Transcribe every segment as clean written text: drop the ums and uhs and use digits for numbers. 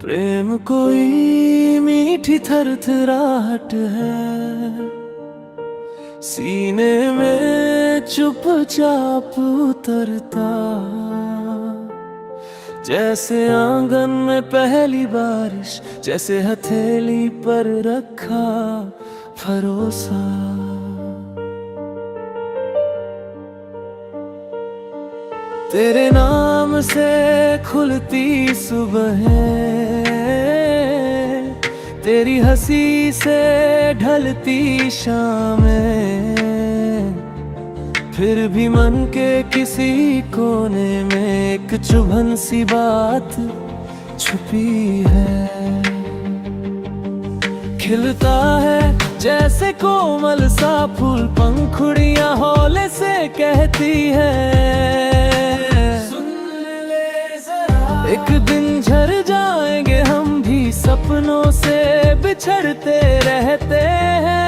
प्रेम कोई मीठी थरथराहट है, सीने में चुपचाप उतरता, जैसे आंगन में पहली बारिश, जैसे हथेली पर रखा भरोसा। तेरे नाम से खुलती सुबहें, तेरी हंसी से ढलती शामें, फिर भी मन के किसी कोने में एक चुभन सी बात छुपी है। खिलता है जैसे कोमल सा फूल, पंखुड़ियां हौले से कहती है, सुन ले जरा, एक दिन झर जाएंगे हम भी, सपनों से बिछड़ते रहते हैं।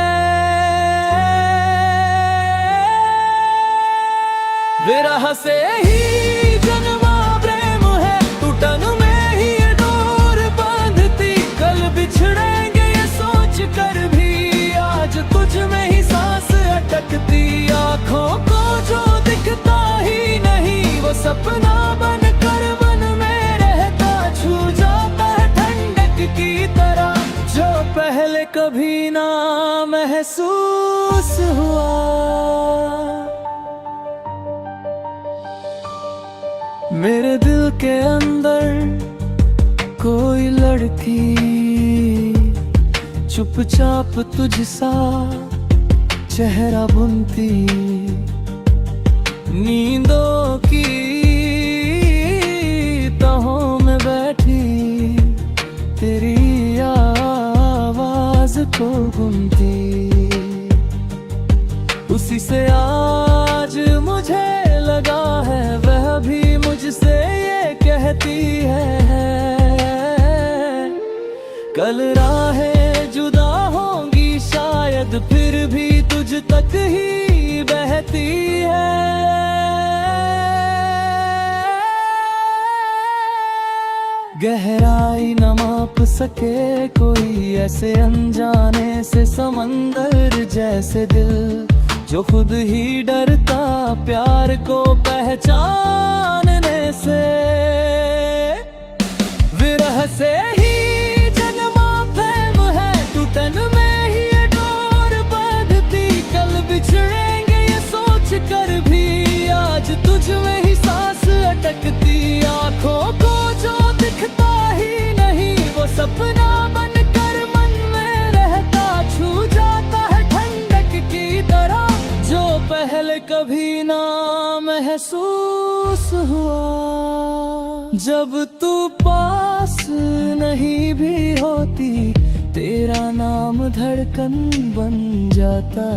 विरह से ही जन्मा प्रेम है, टूटन में ही ये डोर बांधती, कल बिछड़ेंगे ये सोच कर भी, आज तुझ में ही सांस अटकती। आँखों को जो दिखता ही नहीं, वो सपना बन कर मन में रहता, छू जाता है ठंडक की तरह, जो पहले कभी ना महसूस हुआ। मेरे दिल के अंदर कोई लड़की चुपचाप तुझसा चेहरा बुनती, नींदों की तहों में बैठी तेरी आवाज को गुनती। उसी से आज मुझे लगा है, वह भी मुझसे ये कहती है, कल राहें जुदा होंगी शायद, फिर भी तुझ तक ही बहती है। गहराई न माप सके कोई, ऐसे अनजाने से समंदर जैसे दिल, जो खुद ही डरता प्यार को पहचानने से। विरह से ही जन्मा प्रेम है, टूटन में ही ये डोर बांधती, कल बिछड़ेंगे ये सोच कर भी, आज तुझ में ही सांस अटकती। आँखों को जो दिखता ही नहीं, वो सपना बन कर मन में रहता, छू जाता है ठंडक की तरह, जो पहले कभी ना महसूस हुआ। जब तू पास नहीं भी होती, तेरा नाम धड़कन बन जाता,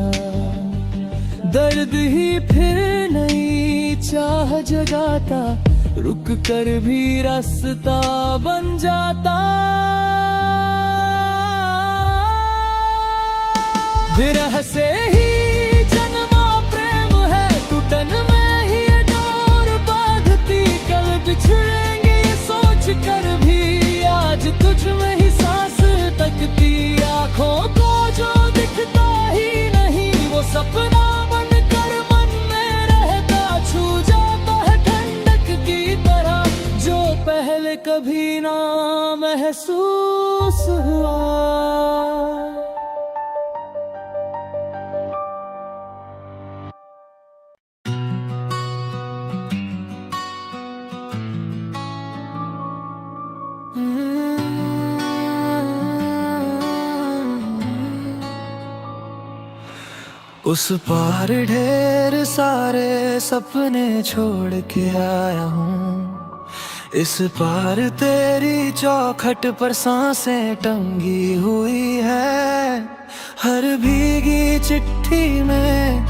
दर्द ही फिर नई चाह जगाता, रुक कर भी रास्ता बन जाता। विरह से ही जन्मा प्रेम है, टूटन में ही ये डोर बांधती, कल बिछड़ेंगे ये सोच कर भी, आज तुझ में ही सांस तकती। आँखों को जो दिखता ही नहीं, वो सपना बन कर मन में रहता, छू जाता है ठंडक की तरह, जो पहले कभी ना महसूस हुआ। उस पार ढेर सारे सपने छोड़ के आया हूँ, इस पार तेरी चौखट पर सांसें टंगी हुई है। हर भीगी चिट्ठी में,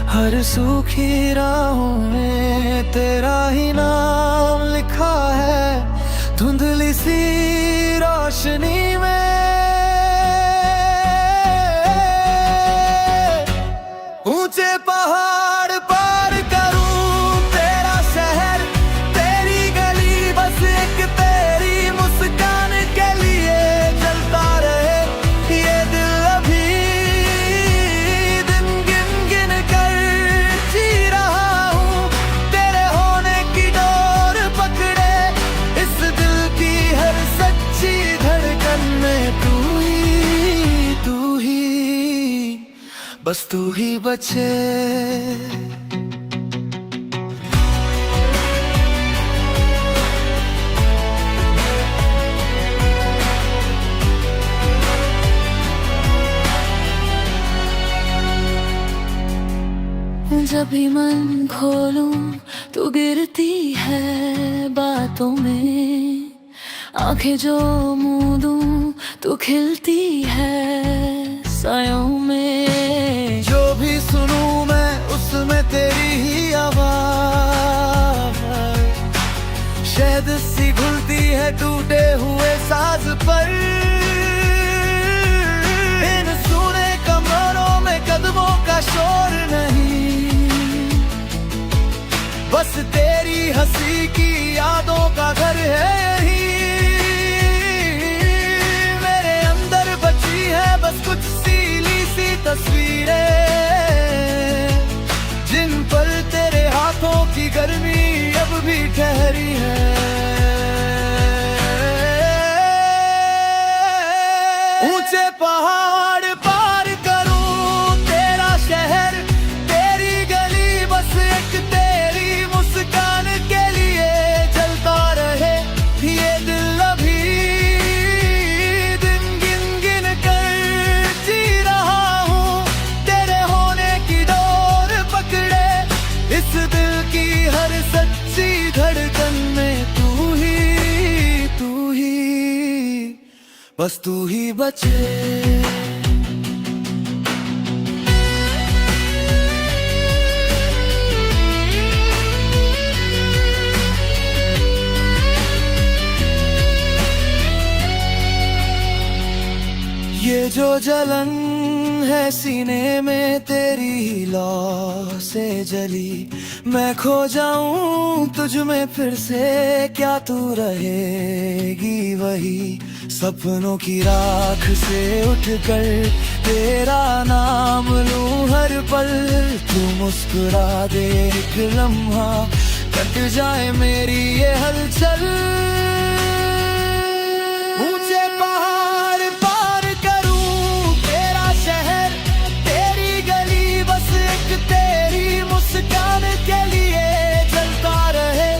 हर सूखी राहों में तेरा ही नाम लिखा है, धुंधली सी रोशनी में। ऊंचे पहाड़ पार करूं तेरा शहर, तेरी गली, बस एक तेरी मुस्कान के बस तू ही बचे। जब भी मन खोलूं तू गिरती है बातों में, आंखें जो मूंदूं तू खिलती है सायों में। जो भी सुनूं मैं उसमें तेरी ही आवाज़, शहद सी घुलती है टूटे हुए साज पर। इन सुने कमरों में कदमों का शोर नहीं, बस तेरी हंसी की यादों का घर है यही। मेरे अंदर बची है बस कुछ सीली सी तस्वीरें, जिन पर तेरे हाथों की गर्मी अब भी ठहरी है। ऊंचे पहाड़ पार करूं तेरा शहर, तेरी गली, बस एक तेरी मुस्कान के लिए जलता रहे ये दिल। अभी दिन गिन गिन कर जी रहा हूँ, तेरे होने की डोर पकड़े इस दिल की हर सच्ची धड़कन में। तू ही बस तू ही बचे। ये जो जलन है सीने में तेरी लौ से जली, मैं खो जाऊं तुझ में फिर से क्या तू रहेगी वही। सपनों की राख से उठकर तेरा नाम लूं हर पल, तू मुस्कुरा दे एक लम्हा कट जाए मेरी ये हलचल। ऊंचे पहाड़ पार करूं तेरा शहर, तेरी गली, बस एक तेरी मुस्कान के लिए जलता रहे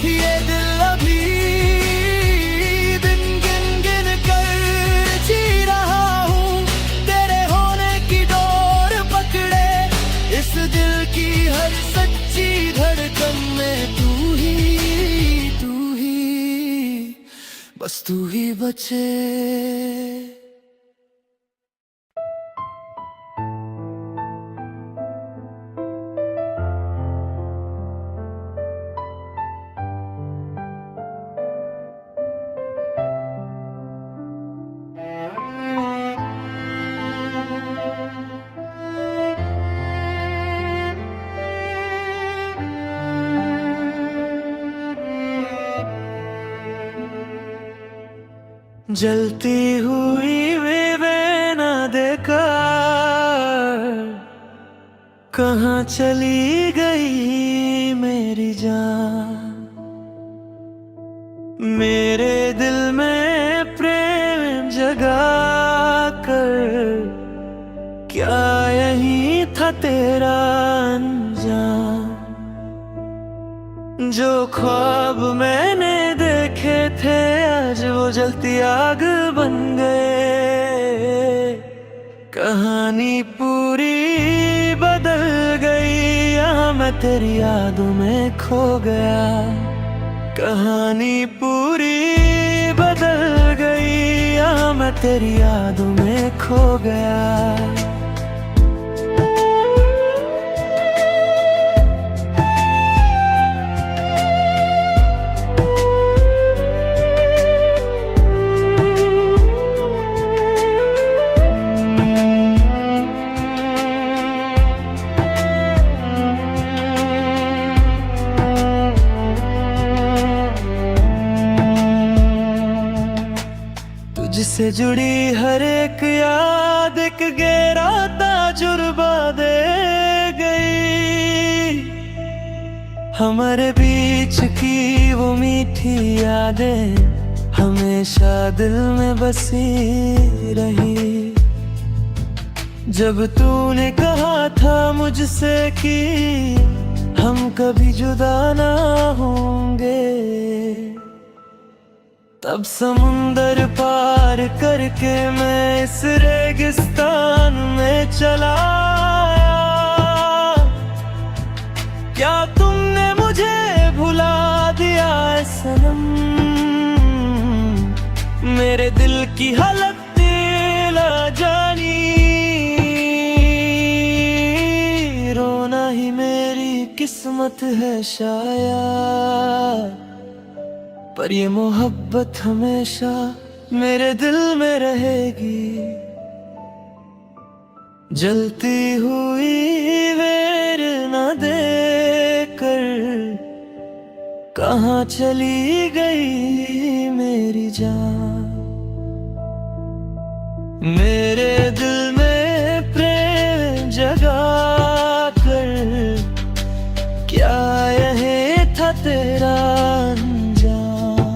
ये दिल। अभी दिन गिन गिन कर जी रहा हूँ, तेरे होने की डोर पकड़े इस दिल की हर सच्ची धड़कन में। तू ही बस तू ही बचे। जलती हुई वे ना देखा कहाँ चली गई मेरी जान। मेरे दिल में प्रेम जगा कर क्या यही था तेरा अनजान। जो ख्वाब मैंने देखे थे आज वो जलती आग बन गए। कहानी पूरी बदल गई, यहाँ मैं तेरी यादों में खो गया। कहानी पूरी बदल गई, यहाँ मैं तेरी यादों में खो गया। तुझसे जुड़ी हर एक याद एक गहरा तजुर्बा दे गई। हमारे बीच की वो मीठी यादें हमेशा दिल में बसी रही। जब तूने कहा था मुझसे कि हम कभी जुदा ना होंगे, तब समुंदर पार करके मैं इस रेगिस्तान में चला आया। क्या तुमने मुझे भुला दिया है सनम, मेरे दिल की हालत ना जानी। रोना ही मेरी किस्मत है शायद, पर ये मोहब्बत हमेशा मेरे दिल में रहेगी। जलती हुई वेर न देकर कहाँ चली गई मेरी जान। मेरे दिल में प्रेम जगा कर क्या यही था तेरा अंजाम।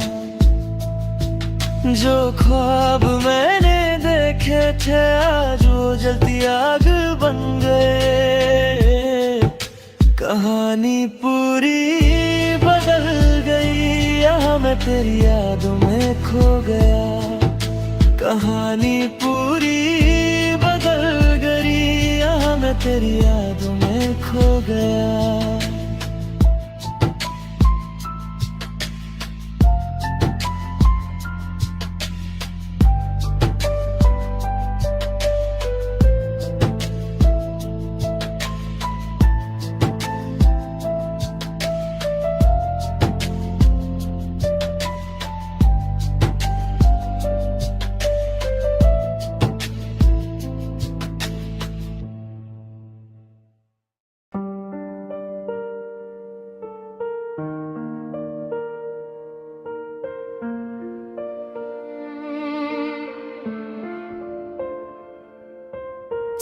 जो ख्वाब मैंने देखे थे आज वो जलती आग बन गए। कहानी पूरी बदल गई, यहाँ मैं तेरी यादों में खो गया। कहानी पूरी बदल गई, यहाँ मैं तेरी यादों में खो गया।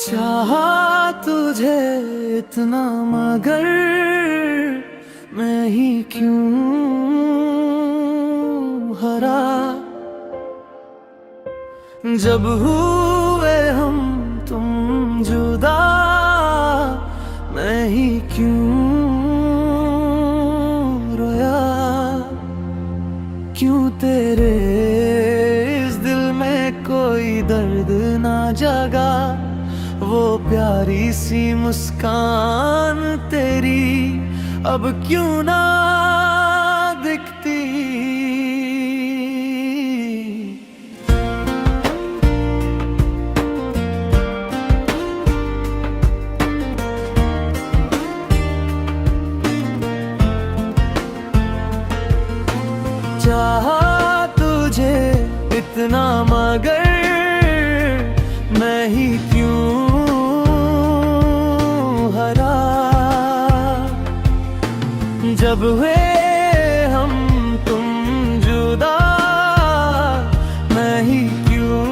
चाहा तुझे इतना मगर मैं ही क्यों हरा। जब हुए हम तुम जुदा मैं ही क्यों रोया। क्यों तेरे इस दिल में कोई दर्द ना जागा। वो प्यारी सी मुस्कान तेरी अब क्यों ना दिखती। चाहा तुझे इतना मगर मैं ही क्यों हरा। जब हुए हम तुम जुदा मैं ही क्यों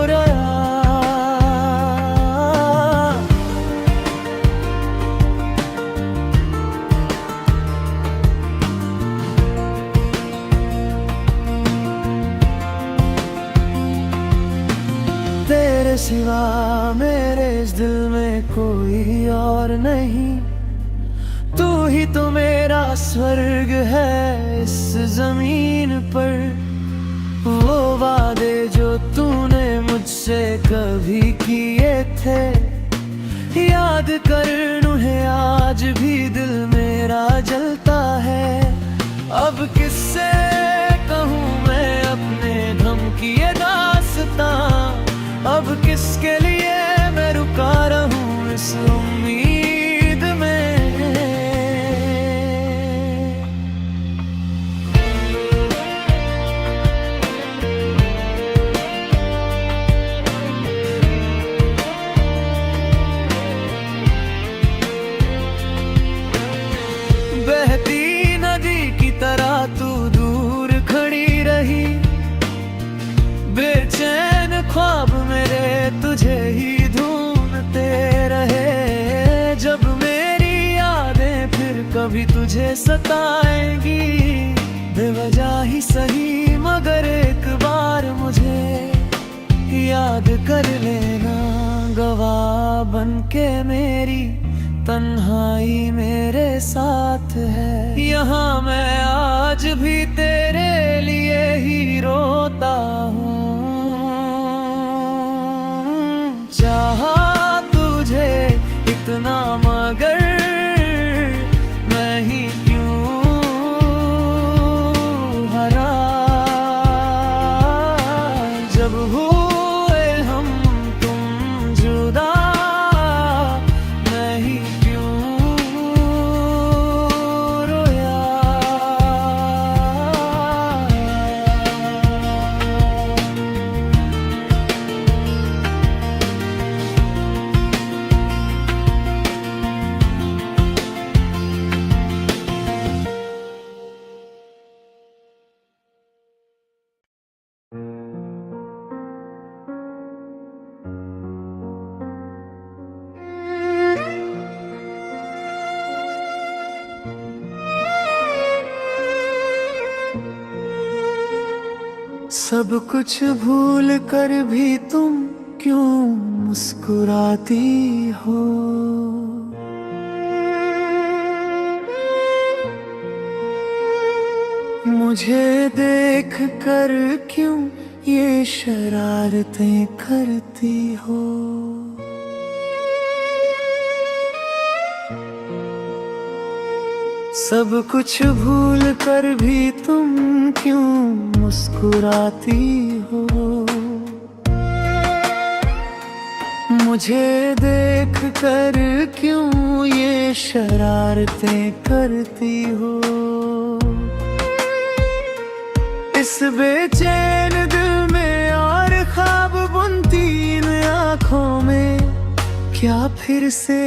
रोया। तेरे सिवा मेरे इस दिल में कोई और नहीं। तू ही तो मेरा स्वर्ग है इस जमीन पर। वो वादे जो तूने मुझसे कभी किए थे याद कर उन्हें आज भी दिल मेरा जलता है। अब किससे कहूँ मैं अपने गम की ये दास्तां। अब किसके लिए मैं रुका रहूं इस उम्मीद में। बहती नदी की तरह तू दूर खड़ी रही। बेचैन ख्वाब मेरे तुझे ही ढूंढते रहे। जब मेरी यादें फिर कभी तुझे सताएंगी बेवजह ही सही मगर एक बार मुझे याद कर लेना। गवाह बनके मेरी तन्हाई मेरे साथ है। यहाँ मैं आज भी तेरे लिए ही रोता हूँ। चाहा तुझे इतना मगर मैं ही क्यों हरा। जब हुए हम तुम जुदा मैं ही क्यों रोया। सब कुछ भूल कर भी तुम क्यों मुस्कुराती हो। मुझे देख कर क्यों ये शरारतें करती हो। सब कुछ भूल कर भी तुम क्यों मुस्कुराती हो। मुझे देख कर क्यों ये शरारतें करती हो। इस बेचैन दिल में और ख्वाब बुनती इन आँखों में क्या फिर से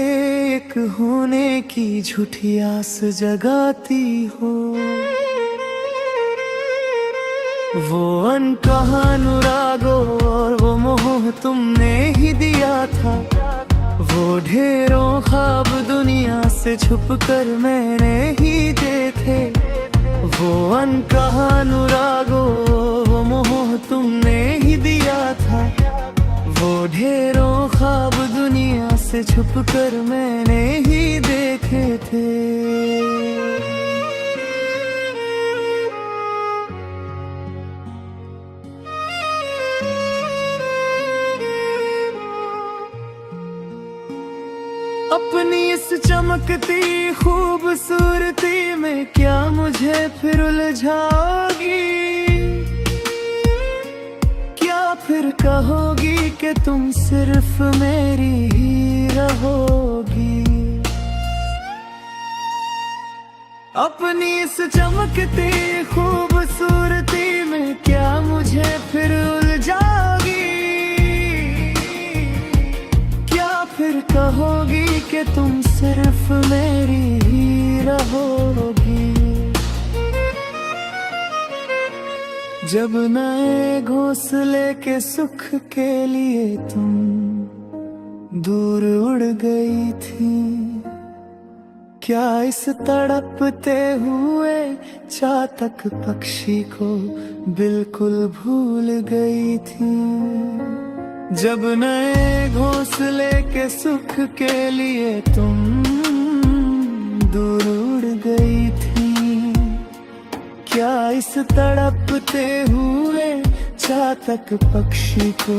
एक होने की झूठी आस जगाती हो। वो अनकहा अनुरागों और वो मोह तुमने ही दिया था। वो ढेरों ख्वाब दुनिया से छुप कर मैंने ही देखे। वो अनकहा अनुरागों वो मोह तुमने ही दिया था। वो ढेरों ख्वाब दुनिया से छुप कर मैंने ही देखे थे। अपनी इस चमकती खूबसूरती में क्या मुझे फिर उलझाओगी। फिर कहोगी कि तुम सिर्फ मेरी ही रहोगी। अपनी इस चमकती खूबसूरती में क्या मुझे फिर उलझाओगी। क्या फिर कहोगी कि तुम सिर्फ मेरी ही रहोगी। जब नए घोंसले के सुख के लिए तुम दूर उड़ गई थी। क्या इस तड़पते हुए चातक पक्षी को बिल्कुल भूल गई थी। जब नए घोंसले के सुख के लिए तुम दूर उड़ गई थी। क्या इस तड़पते हुए चातक पक्षी को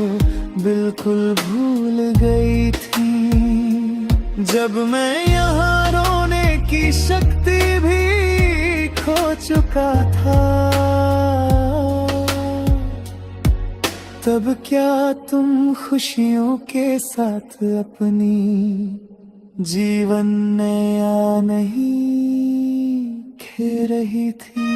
बिल्कुल भूल गई थी। जब मैं यहाँ रोने की शक्ति भी खो चुका था। तब क्या तुम खुशियों के साथ अपनी जीवन नया नहीं खे रही थी।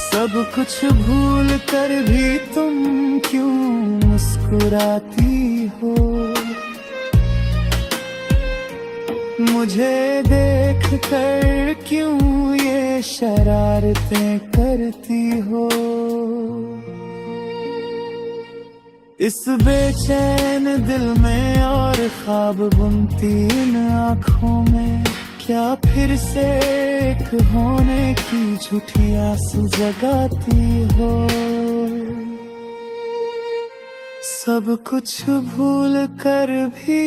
सब कुछ भूल कर भी तुम क्यों मुस्कुराती हो। मुझे देख कर क्यों ये शरारतें करती हो। इस बेचैन दिल में और ख्वाब बुनती इन आँखों में क्या फिर से एक होने की झूठी आस जगाती हो। सब कुछ भूल कर भी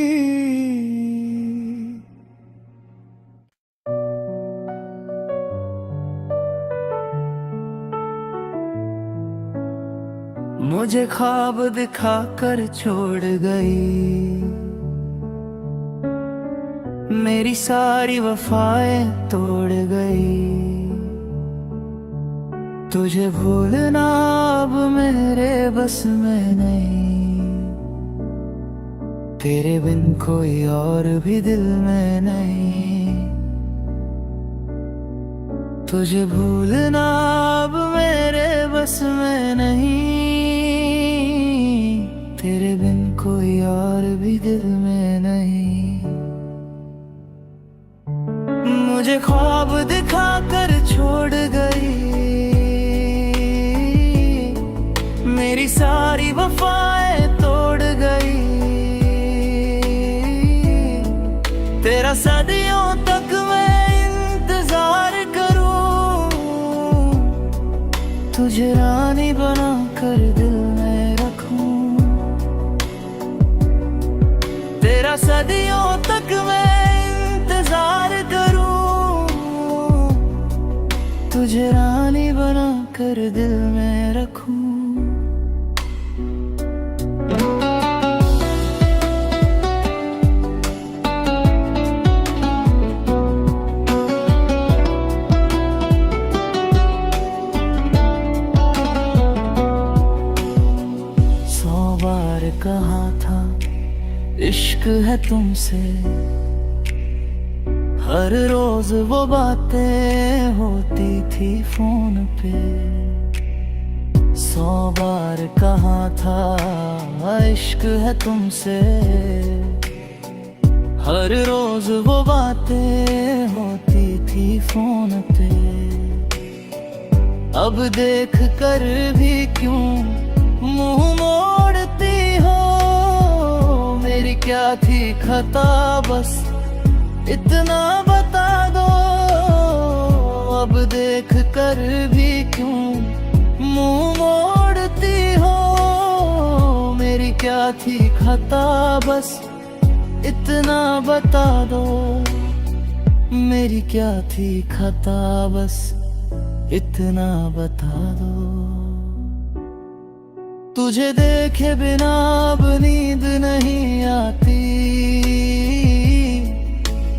मुझे ख्वाब दिखाकर छोड़ गई, मेरी सारी वफाएं तोड़ गई। तुझे भूलना अब मेरे बस में नहीं, तेरे बिन कोई और भी दिल में नहीं। तुझे भूलना अब मेरे बस में नहीं, तेरे बिन कोई और भी दिल में नहीं। मुझे ख्वाब दिखाकर छोड़ गई, मेरी सारी वफाएं तोड़ गई। तेरा सदियों तक मैं इंतजार करूं, तुझे रानी बना कर दिल में रखूं। तेरा सदियों तक मैं इंतजार करूं, तुझे रानी बना कर दिल में रखूं। 100 बार कहा था इश्क है तुमसे, हर रोज वो बातें होती थी फोन पे। 100 बार कहा था इश्क है तुमसे, हर रोज वो बातें होती थी फोन पे। अब देख कर भी क्यों मुंह मोड़ती हो, मेरी क्या थी खता बस इतना बता दो। अब देख कर भी क्यों मुंह मोड़ती हो, मेरी क्या थी खता बस इतना बता दो। मेरी क्या थी खता बस इतना बता दो। तुझे देखे बिना अब नींद नहीं आती,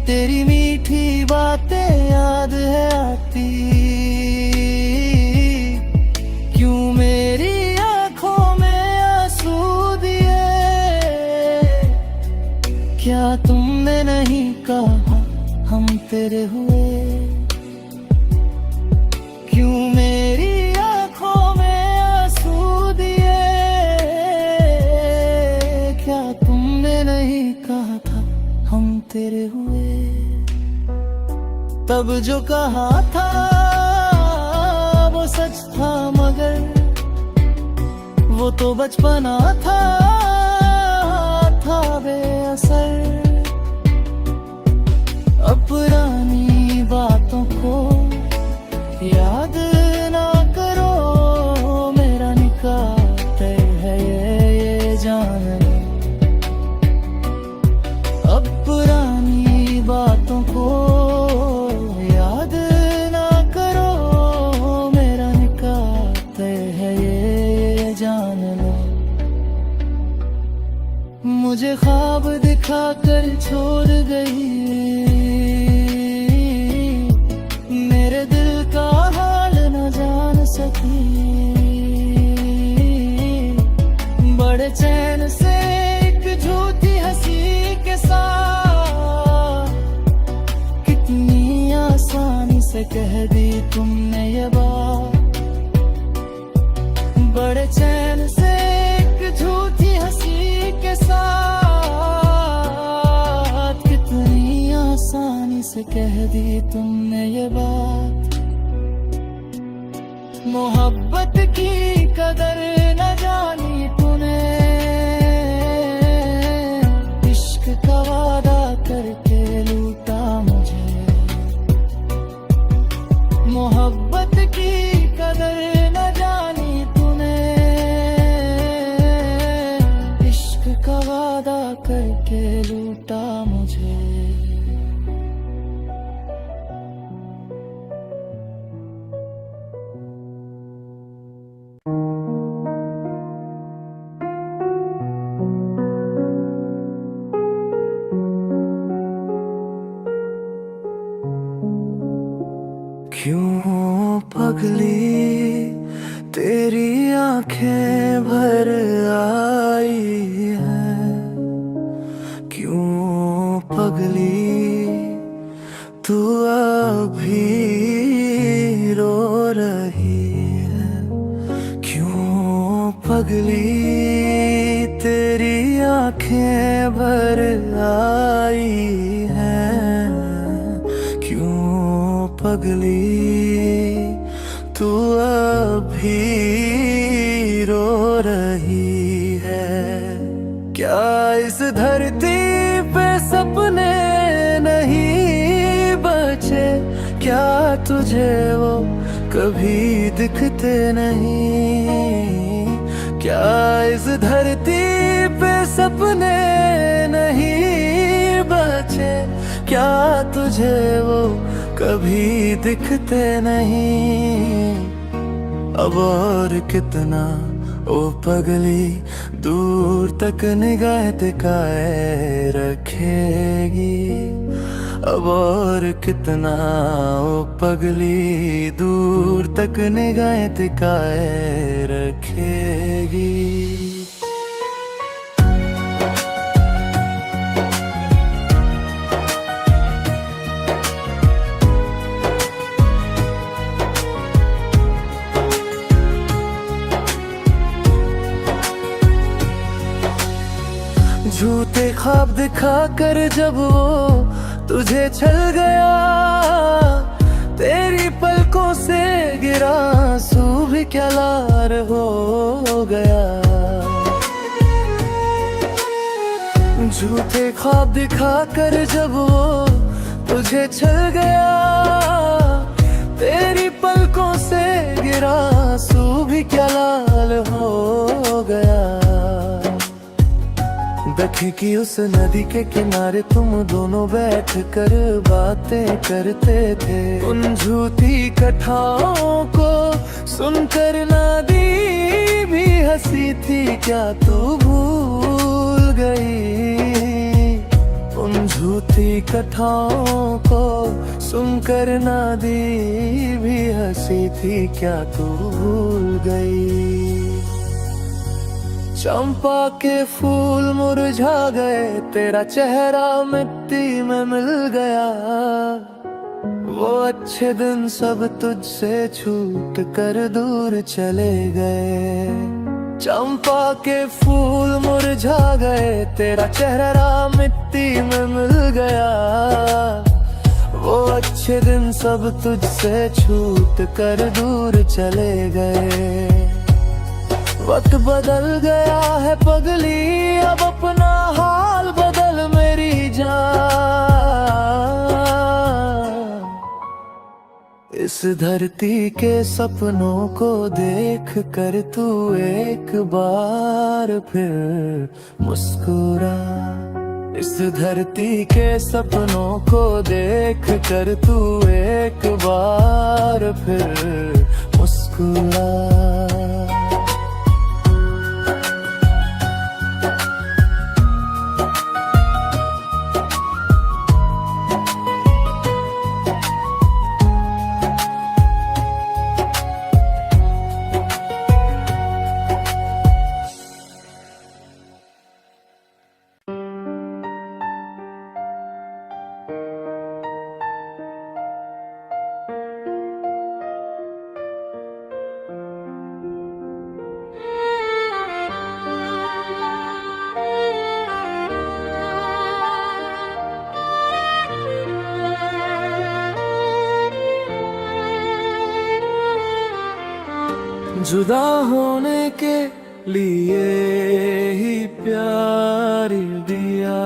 तेरी मीठी बातें याद है आती। क्यों मेरी आंखों में आंसू दिए, क्या तुमने नहीं कहा हम तेरे हुए। क्यों मेरी आंखों में आंसू दिए, क्या तुमने नहीं कहा था हम तेरे हुए। तब जो कहा था वो सच था, मगर वो तो बचपना था बेअसर। अब पुरानी बातों को याद ना करो, मेरा निकाह तय है ये जान लो। अब पुरानी बातों को याद ना करो, मेरा निकाह तय है ये जान लो। मुझे ख्वाब दिखाकर छोड़ गई, मेरे दिल का हाल न जान सकी। बड़े चैन से एक झूठी हंसी के साथ, कितनी आसानी से कह दी तुमने ये बात। बड़े चैन से एक झूठी हंसी के साथ, कितनी आसानी से कह दी तुमने ये बात। मोहब्बत की कदर न जानी तूने, इश्क का वादा करके लूटा मुझे। आंखें भर आई हैं, क्यों पगली तू अभी रो रही है? क्यों पगली तेरी आंखें भर आई हैं, क्यों पगली तू अभी रो रही है? क्या इस धरती पे सपने नहीं बचे? क्या तुझे वो कभी दिखते नहीं? क्या इस धरती पे सपने नहीं बचे? क्या तुझे वो कभी दिखते नहीं? अब और कितना ओ पगली दूर तक निगाह टिकाए रखेगी? अब और कितना ओ पगली दूर तक निगाह टिकाए रखेगी? झूठे ख्वाब दिखा कर जब वो तुझे छल गया, तेरी पलकों से गिरा आंसू भी क्या लार हो गया। झूठे ख्वाब दिखा कर जब वो तुझे छल गया, तेरी पलकों से गिरा आंसू भी क्या लाल हो गया। दखे की उस नदी के किनारे तुम दोनों बैठ कर बातें करते थे। उन झूठी कथाओं को सुनकर नदी भी हंसी थी, क्या तू भूल गई? उन झूठी कथाओं को सुनकर नदी भी हंसी थी, क्या तू भूल गई? चंपा के फूल मुरझा गए, तेरा चेहरा मिट्टी में मिल गया। वो अच्छे दिन सब तुझसे छूट कर दूर चले गए। चंपा के फूल मुरझा गए, तेरा चेहरा मिट्टी में मिल गया। वो अच्छे दिन सब तुझसे छूट कर दूर चले गए। वक्त बदल गया है पगली, अब अपना हाल बदल मेरी जान। इस धरती के सपनों को देख कर तू एक बार फिर मुस्कुरा। इस धरती के सपनों को देख कर तू एक बार फिर मुस्कुरा। जुदा होने के लिए ही प्यार दिया,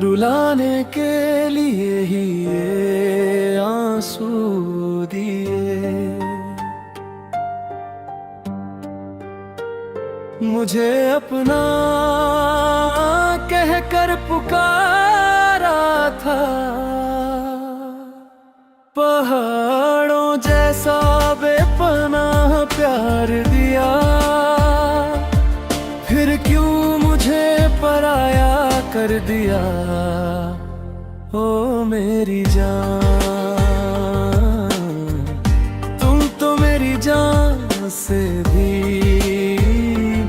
रुलाने के लिए ही ये आंसू दिए। मुझे अपना कहकर पुकारा था, पहाड़ों जैसा बेपनाह प्यार दिया। फिर क्यों मुझे पराया कर दिया, ओ मेरी जान। से भी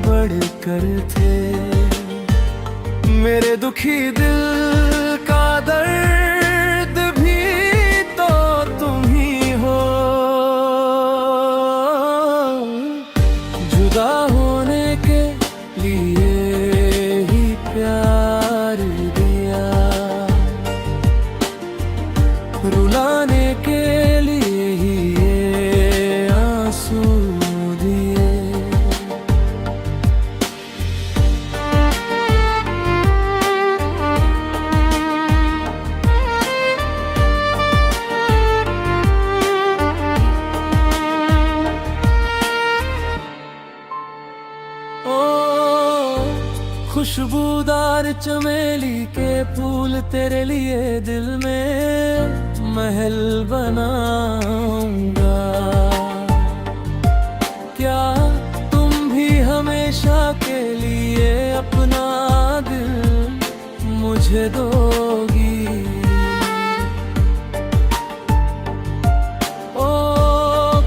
बढ़कर थे। मेरे दुखी दिल का दर्द भी तो तुम ही हो। जुदा होने के लिए ही प्यार दिया, रुलाने के लिए ही ये आंसू दिए। खुशबूदार चमेली के फूल तेरे लिए दिल में महल बनाऊंगा। क्या तुम भी हमेशा के लिए अपना दिल मुझे दोगी? ओ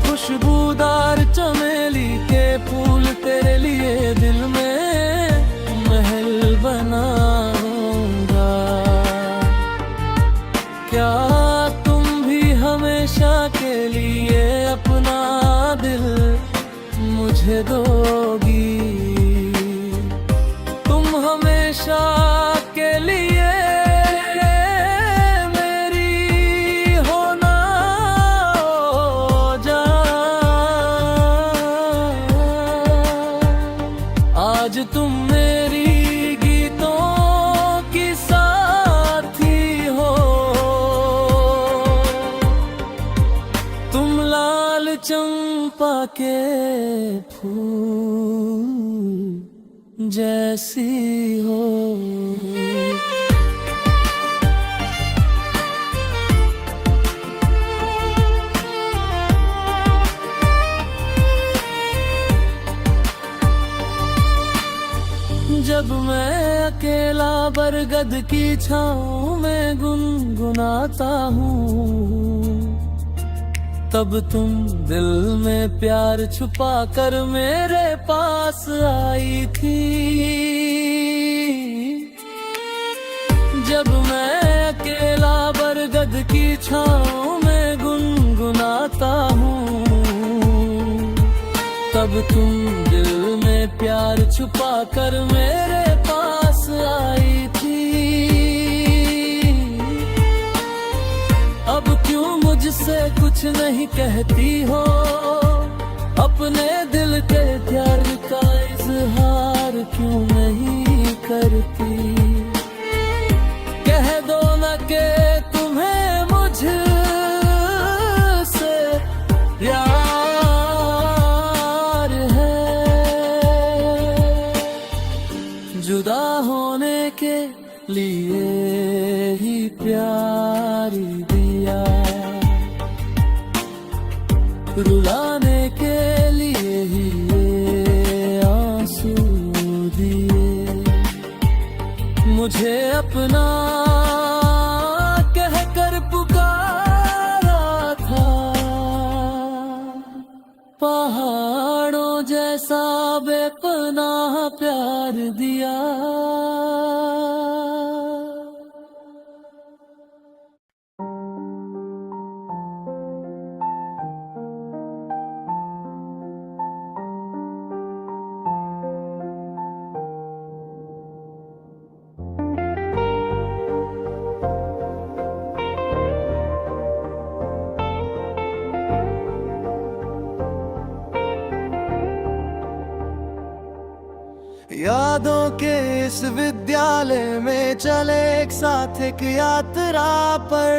खुशबूदार चमेली के फूल तेरे लिए दिल में बनाऊंगा। क्या तुम भी हमेशा के लिए अपना दिल मुझे दोगी? तुम हमेशा के लिए मेरी होना हो जा। आज तुम मेरी चंपा के फूल जैसी हो। जब मैं अकेला बरगद की छाँव में गुनगुनाता हूँ, तब तुम दिल में प्यार छुपा कर मेरे पास आई थी। जब मैं अकेला बरगद की छाँव में गुनगुनाता हूँ, तब तुम दिल में प्यार छुपा कर मेरे पास आई थी। अब क्यों मुझसे कुछ नहीं कहती हो? अपने दिल के प्यार का इजहार क्यों नहीं करती? कह दो न के तुम्हें मुझसे प्यार है। जुदा होने के लिए ही प्यार दिया, रुलाने के लिए ही ये आंसू दिए। मुझे अपना कहकर पुकारा था, पहाड़ों जैसा बेपनाह प्यार दिया। यादों के इस विद्यालय में चले एक साथ एक यात्रा पर,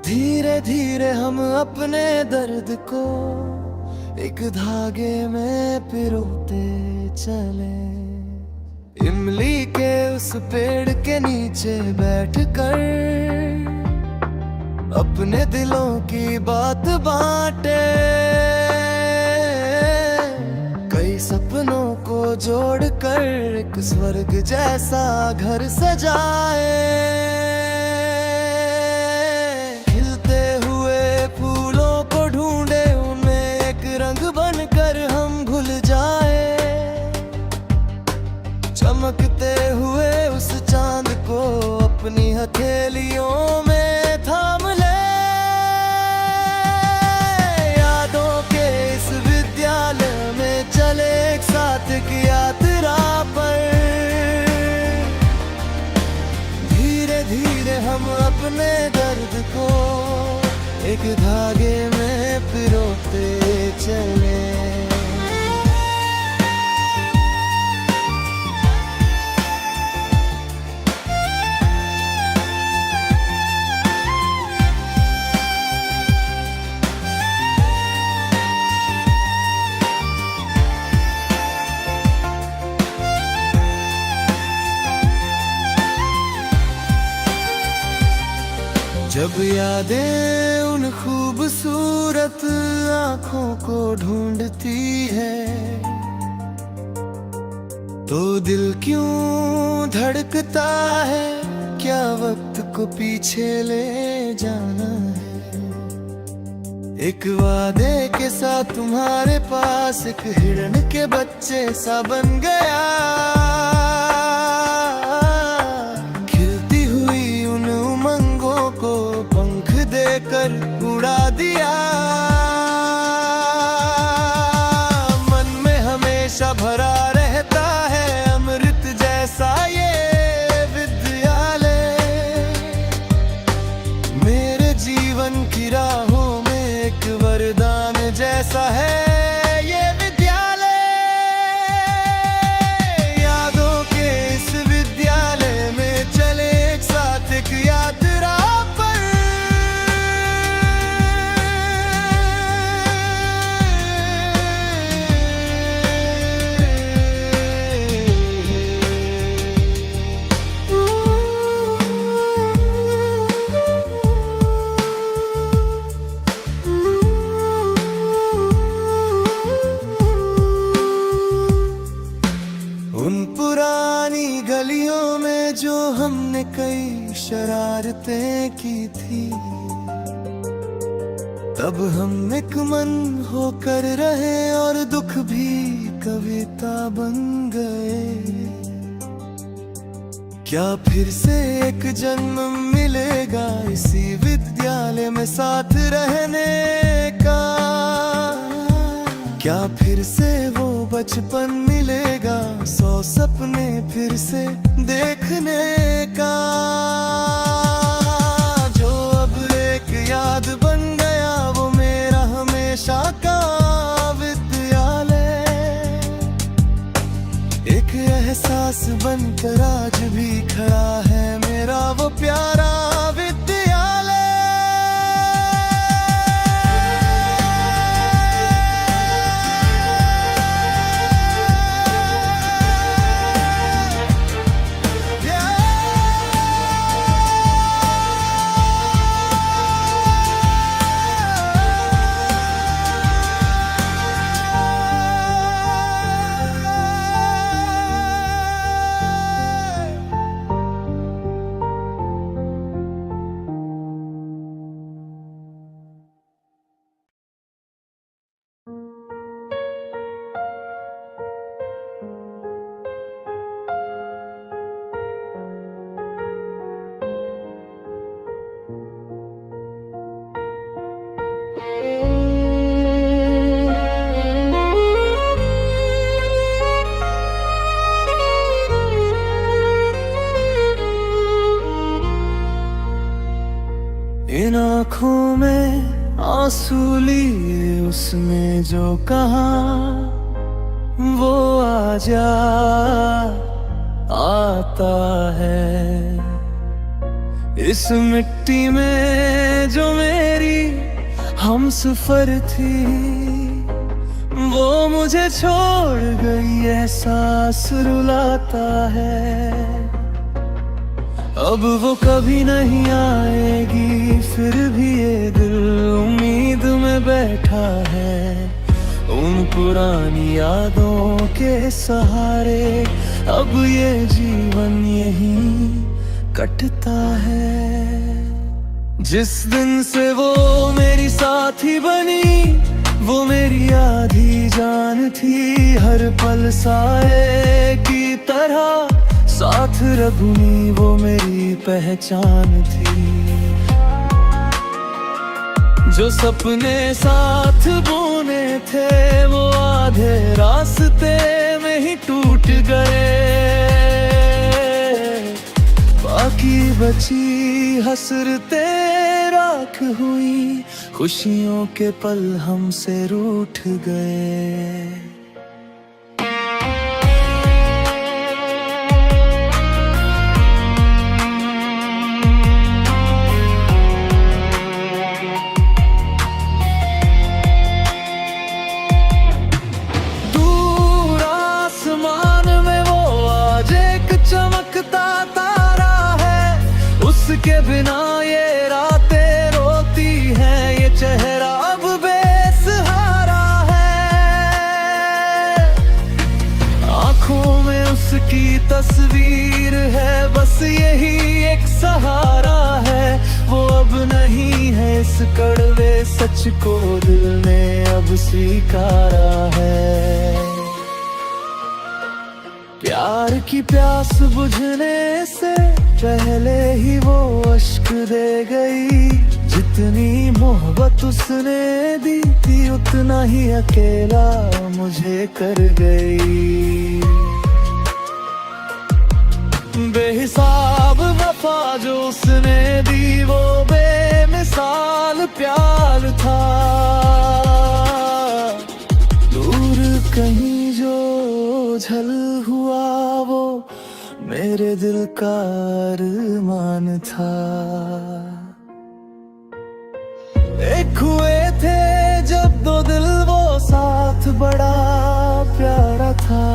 धीरे धीरे हम अपने दर्द को एक धागे में पिरोते चले। इमली के उस पेड़ के नीचे बैठकर अपने दिलों की बात बांटे, कई सपनों को जोड़कर एक स्वर्ग जैसा घर सजाए। खिलते हुए फूलों को ढूंढे हथेलियों में थाम ले। यादों के इस विद्यालय में चले एक साथ की यात्रा पर। धीरे धीरे हम अपने दर्द को एक धागे में पिरोते चले। जब यादें उन खूबसूरत आँखों को ढूंढती है, तो दिल क्यों धड़कता है? क्या वक्त को पीछे ले जाना है? एक वादे के साथ तुम्हारे पास एक हिरण के बच्चे सा बन गया। कर उड़ा दिया। मन में हमेशा भरा रहता है अमृत जैसा ये विद्यालय। मेरे जीवन की राहों में एक वरदान जैसा है ये विद्यालय। यादों के इस विद्यालय में चले एक साथ एक यात्रा। उन पुरानी गलियों में जो हमने कई शरारतें की थी, तब हम एक मन होकर रहे और दुख भी कविता बन गए। क्या फिर से एक जन्म मिलेगा इसी विद्यालय में साथ रहने का? क्या फिर से वो बचपन मिलेगा, 100 सपने फिर से देखने का? जो अब एक याद बन गया वो मेरा हमेशा का विद्यालय। एक एहसास बनकर आज भी खड़ा है मेरा वो प्यारा विद्यालय। इन आँखों में आंसू लिए उसने जो कहा वो आजा आता है। इस मिट्टी में जो मेरी हमसफर थी वो मुझे छोड़ गई, एहसास रुलाता है। अब वो कभी नहीं आएगी फिर भी ये दिल उम्मीद में बैठा है। उन पुरानी यादों के सहारे अब ये जीवन यहीं कटता है। जिस दिन से वो मेरी साथी बनी वो मेरी आधी जान थी। हर पल साए की तरह साथ रघुनी वो मेरी पहचान थी। जो सपने साथ बुने थे वो आधे रास्ते में ही टूट गए। बाकी बची हसरतें राख हुई, खुशियों के पल हमसे रूठ गए। उसके बिना ये रातें रोती हैं, ये चेहरा अब बेसहारा है। आंखों में उसकी तस्वीर है, बस यही एक सहारा है। वो अब नहीं है, इस कड़वे सच को दिल ने अब स्वीकारा है। प्यार की प्यास बुझने से पहले ही वो अश्क दे गई। जितनी मोहब्बत उसने दी थी, उतना ही अकेला मुझे कर गई। बेहिसाब वफा जो उसने दी, वो बेमिसाल प्यार था। दूर कहीं जो झल हुआ, वो मेरे दिल का अरमान था। एक हुए थे जब दो दिल, वो साथ बड़ा प्यारा था।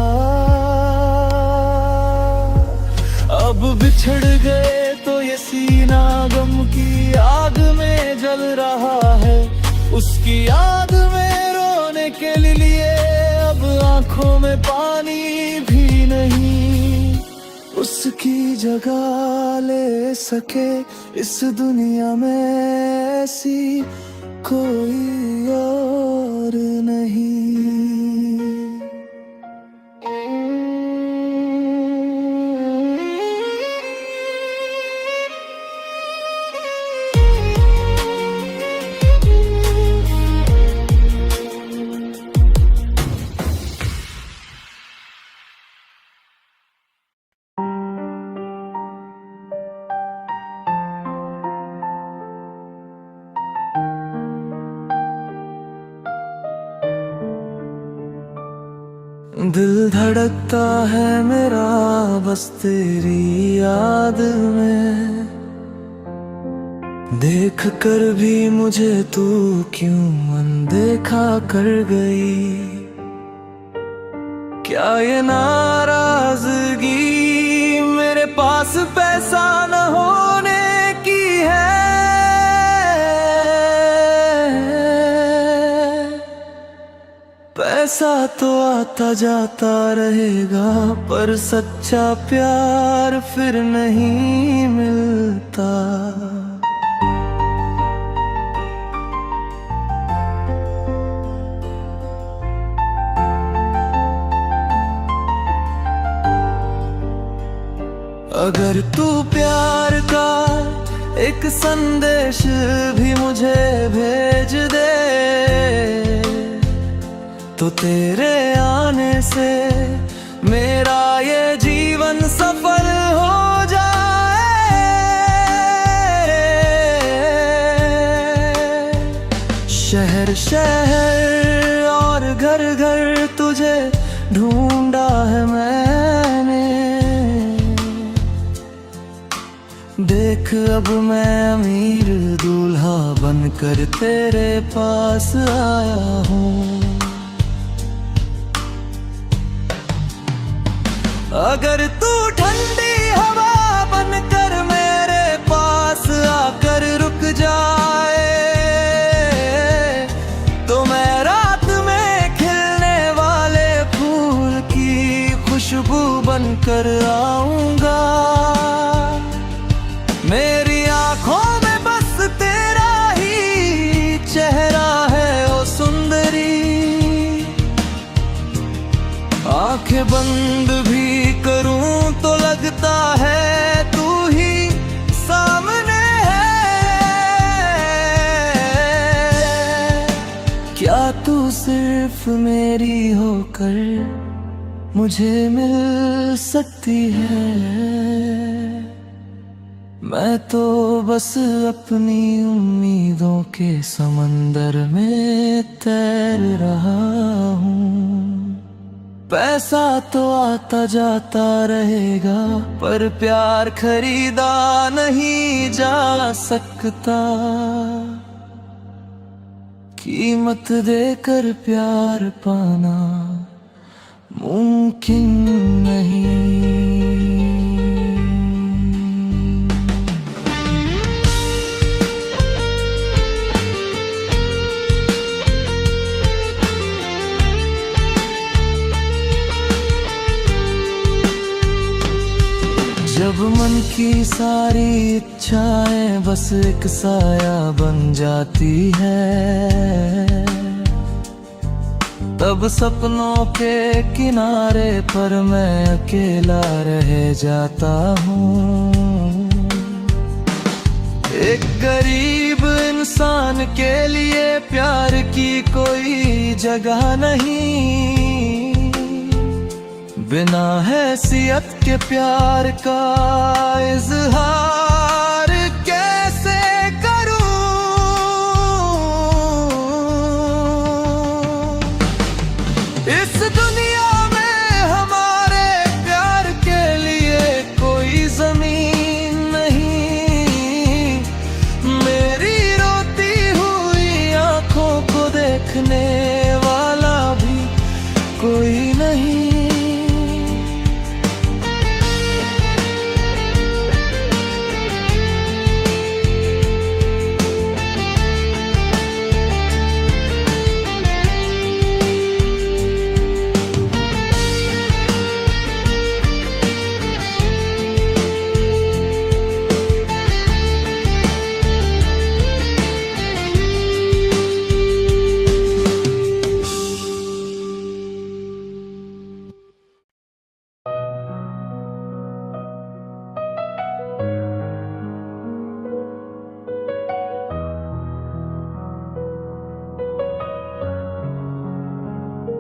अब बिछड़ गए तो ये सीना गम की आग में जल रहा है। उसकी याद में रोने के लिए अब आंखों में पानी भी नहीं। उसकी जगह ले सके इस दुनिया में ऐसी कोई और नहीं। दिल धड़कता है मेरा बस तेरी याद में, देख कर भी मुझे तू क्यों अनदेखा कर गई। क्या ये नाराजगी मेरे पास पैसा न होने की है? पैसा तो आता जाता रहेगा, पर सच्चा प्यार फिर नहीं मिलता। अगर तू प्यार का एक संदेश भी मुझे भेज दे, तो तेरे आने से मेरा ये जीवन सफल हो जाए। शहर शहर और घर घर तुझे ढूंढा है मैंने, देख अब मैं अमीर दूल्हा बनकर तेरे पास आया हूँ। अगर तू ठंडी हवा बनकर मेरे पास आकर रुक जाए, तो मैं रात में खिलने वाले फूल की खुशबू बनकर आऊंगा। मेरी आंखों में बस तेरा ही चेहरा है ओ सुंदरी। आंखें बंद भी करूं तो लगता सिर्फ मेरी होकर मुझे मिल सकती है। मैं तो बस अपनी उम्मीदों के समंदर में तैर रहा हूँ। पैसा तो आता जाता रहेगा, पर प्यार खरीदा नहीं जा सकता। कीमत देकर प्यार पाना मुमकिन नहीं। जब मन की सारी इच्छाएं बस एक साया बन जाती है, तब सपनों के किनारे पर मैं अकेला रह जाता हूँ। एक गरीब इंसान के लिए प्यार की कोई जगह नहीं। बिना हैसियत के प्यार का इजहार कैसे करूं? इस दुनिया में हमारे प्यार के लिए कोई जमीन नहीं। मेरी रोती हुई आंखों को देखने वाला भी कोई नहीं।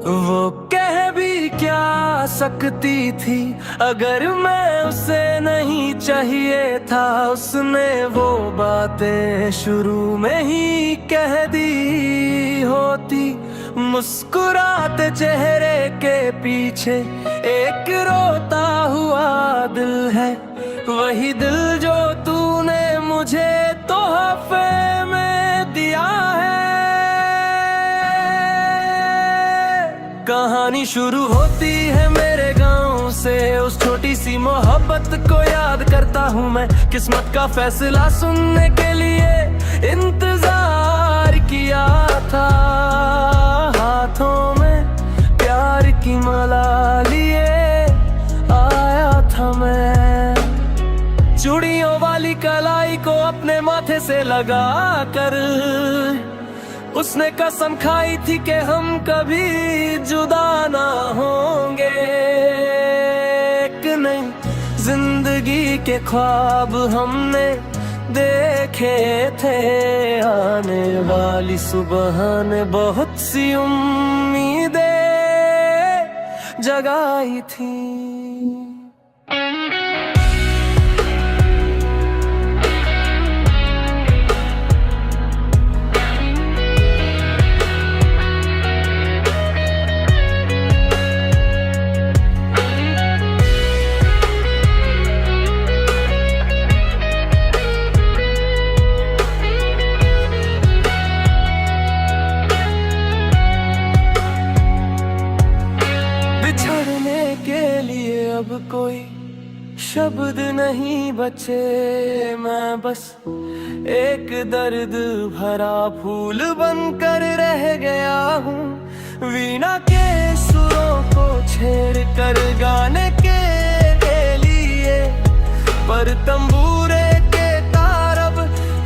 वो कह भी क्या सकती थी अगर मैं उसे नहीं चाहिए था। उसने वो बातें शुरू में ही कह दी होती। मुस्कुराते चेहरे के पीछे एक रोता हुआ दिल है। वही दिल जो तूने मुझे तोहफे में दिया है। कहानी शुरू होती है मेरे गांव से। उस छोटी सी मोहब्बत को याद करता हूँ मैं। किस्मत का फैसला सुनने के लिए इंतजार किया था। हाथों में प्यार की माला लिए आया था मैं। चूड़ियों वाली कलाई को अपने माथे से लगा कर उसने कसम खाई थी कि हम कभी जुदा ना होंगे। एक नई जिंदगी के ख्वाब हमने देखे थे। आने वाली सुबह ने बहुत सी उम्मीदें जगाई थी। अब कोई शब्द नहीं बचे। मैं बस एक दर्द भरा फूल बनकर रह गया हूँ। वीणा के सुरों को छेड़ कर गाने के लिए, पर तंबूरे के तार अब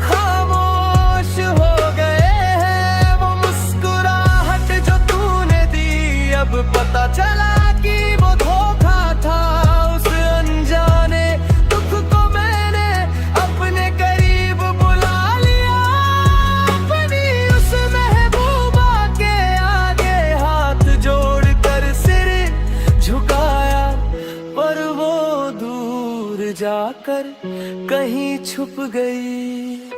खामोश हो गए हैं। वो मुस्कुराहट जो तूने दी अब पता चला कि वो धोखा था। उस अनजाने दुख को मैंने अपने करीब बुला लिया। अपनी उस महबूबा के आगे कर कहीं छुप गई।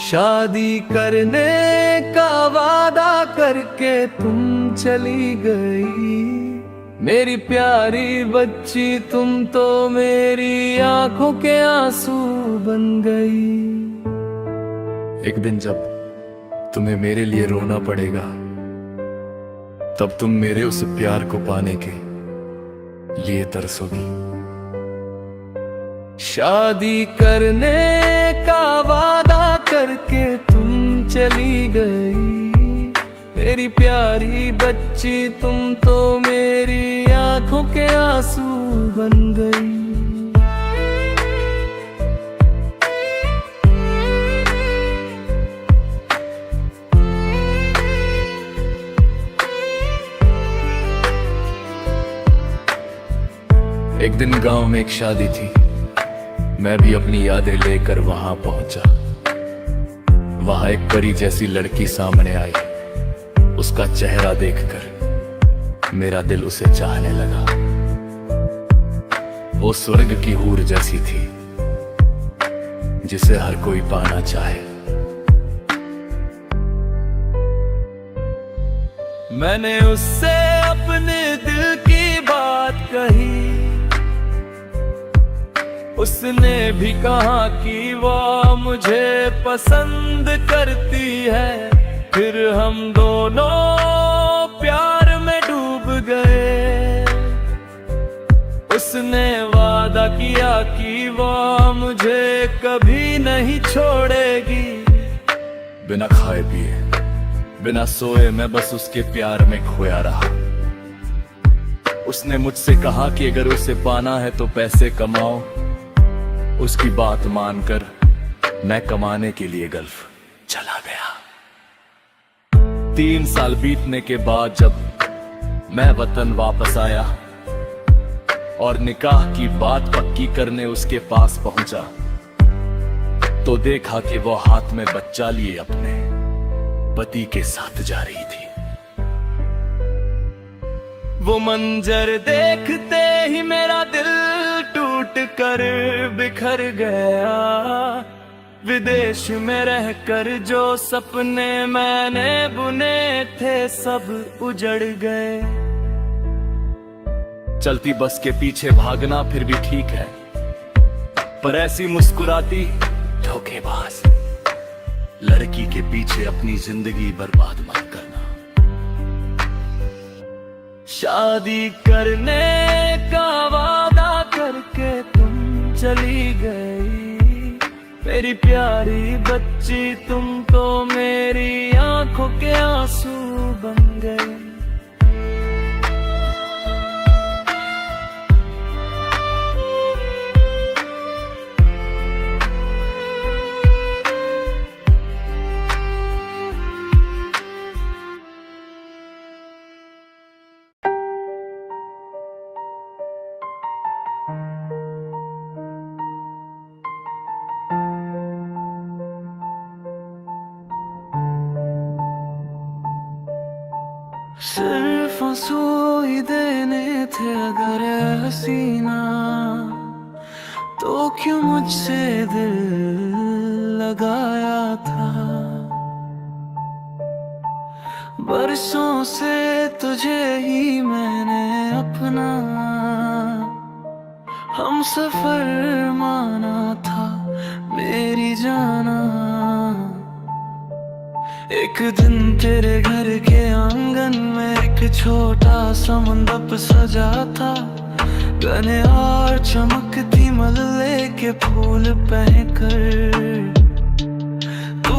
शादी करने का वादा करके तुम चली गई, मेरी प्यारी बच्ची तुम तो मेरी आंखों के आंसू बन गई। एक दिन जब तुम्हें मेरे लिए रोना पड़ेगा, तब तुम मेरे उस प्यार को पाने के लिए तरसोगी। शादी करने का वादा करके तुम चली गई, मेरी प्यारी बच्ची तुम तो मेरी आंखों के आंसू बन गई। एक दिन गांव में एक शादी थी, मैं भी अपनी यादें लेकर वहां पहुंचा। वहां एक परी जैसी लड़की सामने आई, उसका चेहरा देखकर मेरा दिल उसे चाहने लगा। वो स्वर्ग की हूर जैसी थी, जिसे हर कोई पाना चाहे। मैंने उससे अपने दिल की बात कही, उसने भी कहा कि वो मुझे पसंद करती है। फिर हम दोनों प्यार में डूब गए। उसने वादा किया कि वो मुझे कभी नहीं छोड़ेगी। बिना खाए पिए, बिना सोए मैं बस उसके प्यार में खोया रहा। उसने मुझसे कहा कि अगर उसे पाना है तो पैसे कमाओ। उसकी बात मानकर मैं कमाने के लिए गल्फ चला गया। 3 साल बीतने के बाद जब मैं वतन वापस आया और निकाह की बात पक्की करने उसके पास पहुंचा, तो देखा कि वो हाथ में बच्चा लिए अपने पति के साथ जा रही थी। वो मंजर देखते ही मेरा दिल टूट कर बिखर गया। विदेश में रहकर जो सपने मैंने बुने थे सब उजड़ गए। चलती बस के पीछे भागना फिर भी ठीक है, पर ऐसी मुस्कुराती धोखेबाज लड़की के पीछे अपनी जिंदगी बर्बाद मत करना। शादी करने का वादा करके तुम चली गई, मेरी प्यारी बच्ची तुम तो मेरी आंखों के आंसू बन गई। सिर्फ आंसू ही देने थे अगर हसीना, तो क्यों मुझसे दिल लगाया था। बरसों से तुझे ही मैंने अपना हम सफर माना था मेरी जाना। एक दिन तेरे घर के आंगन में एक छोटा सा मंडप सजा था। गने और चमकती मल्ले के फूल पहनकर तू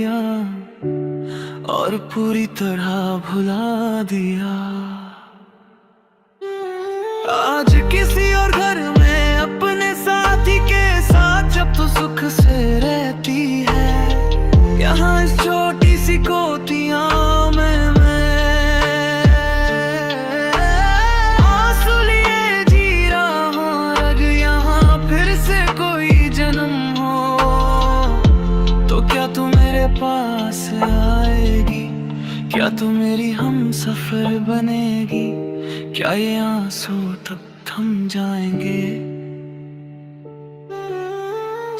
दिया और पूरी तरह भुला दिया। आज किसी और घर में अपने साथी के साथ जब तू सुख से रहती है, यहाँ इस छोटी सी कोठियाँ में आंसू लिए जी रहा हूँ। अगर यहाँ फिर से कोई जन्म हो तो क्या तू मेरे पास आएगी? क्या तू मेरी हम सफर बनेगी? क्या ये आंसू तब थम जाएंगे?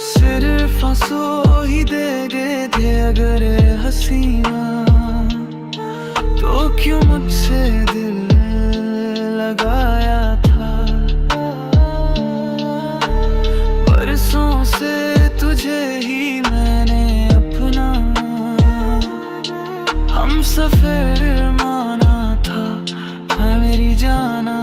सिर्फ आंसू ही देगे थे अगर हसीना, तो क्यों मुझसे दिल लगाया था? बरसों से तुझे ही मैंने अपना हम सफर माना था, है मेरी जाना।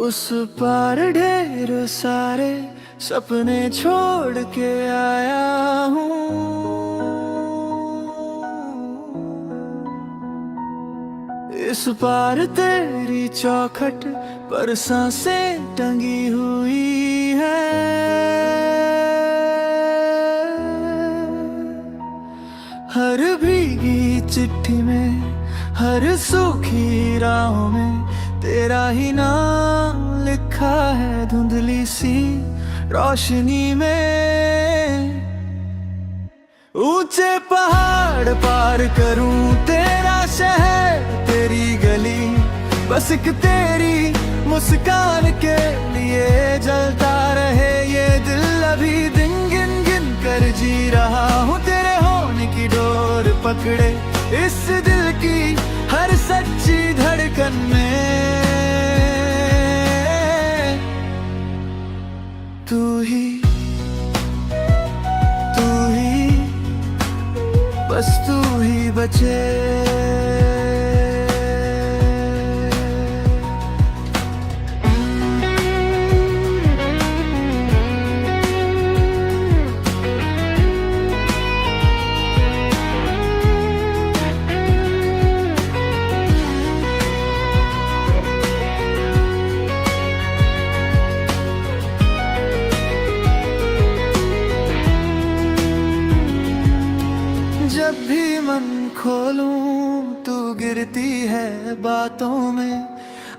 उस पार ढेर सारे सपने छोड़ के आया हूँ, इस पार तेरी चौखट पर सांसें टंगी हुई है। हर भीगी चिट्ठी में, हर सूखी राहों में तेरा ही नाम लिखा है धुंधली सी रोशनी में। ऊंचे पहाड़ पार करूं तेरा शहर, तेरी गली, बस एक तेरी मुस्कान के लिए जलता रहे ये दिल। अभी दिन गिन गिन कर जी रहा हूँ तेरे होने की डोर पकड़े, इस दिल की हर सच्ची धड़कन में तू ही, बस तू ही बचे। जब भी मन खोलूं तू गिरती है बातों में,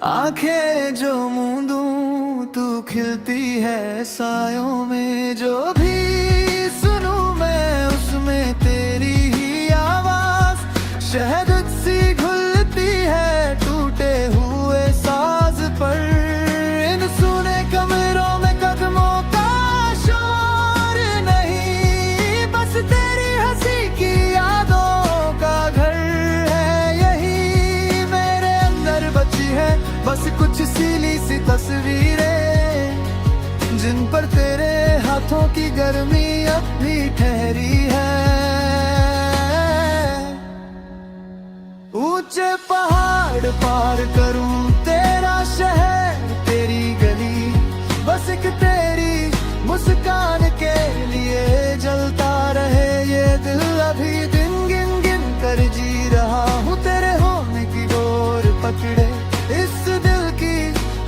आंखें जो मूंदूं तू खिलती है सायों में। जो भी सुनूं मैं उसमें तेरी ही आवाज, शहद सी घुलती है टूटे हुए साज पर। इन सुने कमरों में कदमों का शोर नहीं, बस तेरी हंसी की यादों का घर है यही मेरे अंदर बची है। बस कुछ सीली सी तस्वीरें जिन पर तेरे हाथों की गर्मी अब भी ठहरी है। ऊंचे पहाड़ पार करूं तेरा शहर, तेरी गली, बस एक तेरी मुस्कान के लिए जलता रहे ये दिल। अभी दिन गिन गिन कर जी रहा हूँ तेरे होने की डोर पकड़े, इस दिल की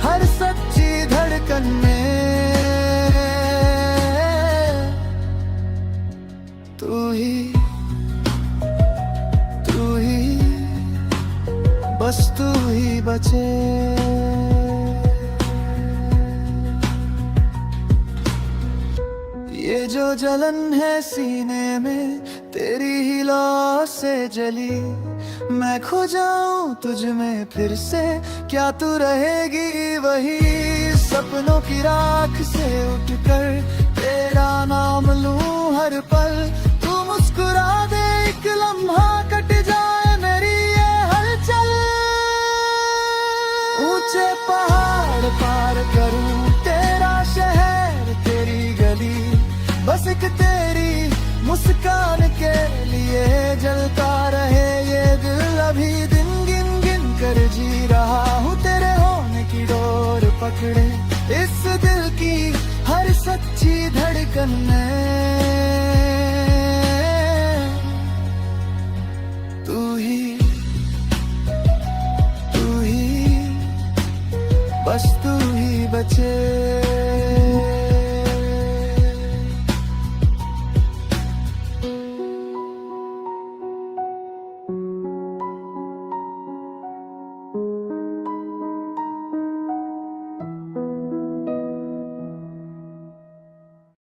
हर सच्ची धड़कन में तू ही, बस तू ही बचे। ये जो जलन है सीने में तेरी ही लौ से जली मैं खो जाऊं तुझ में फिर से, क्या तू रहेगी वही सपनों की राख से उठकर, तेरा नाम लूं हर पल, तू मुस्कुरा दे एक लम्हा कट जाए मेरी ये हलचल। ऊंचे पहाड़ पार करूं तेरा शहर तेरी गली, बस एक तेरी मुस्कान के लिए जलता रहे ये दिल, अभी दिन गिन गिन कर जी रहा हूँ तेरे होने की डोर पकड़े, इस दिल की हर सच्ची धड़कन में